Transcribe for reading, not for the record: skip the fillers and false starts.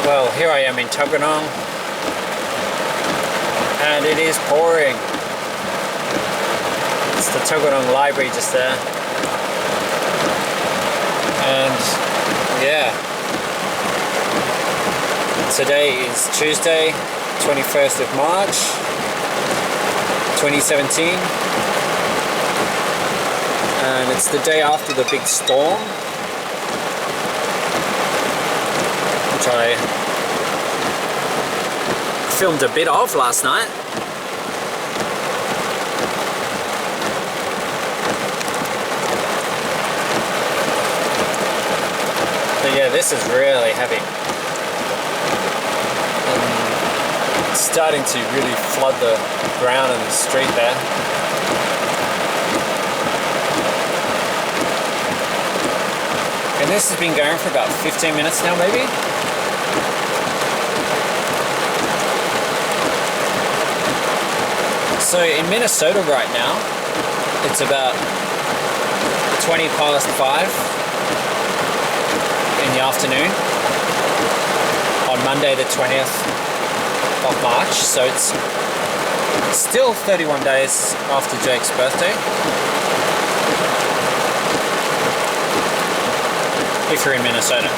Well, here I am in Tuggeranong, and it is pouring. It's the Tuggeranong Library just there. And yeah, today is Tuesday, 21st of March, 2017. And it's the day after the big storm, which I filmed a bit of last night. But yeah, this is really heavy. And it's starting to really flood the ground and the street there. And this has been going for about 15 minutes now, maybe? So in Minnesota right now, it's about 20 past 5 in the afternoon on Monday the 20th of March. So it's still 31 days after Jake's birthday. If you're in Minnesota.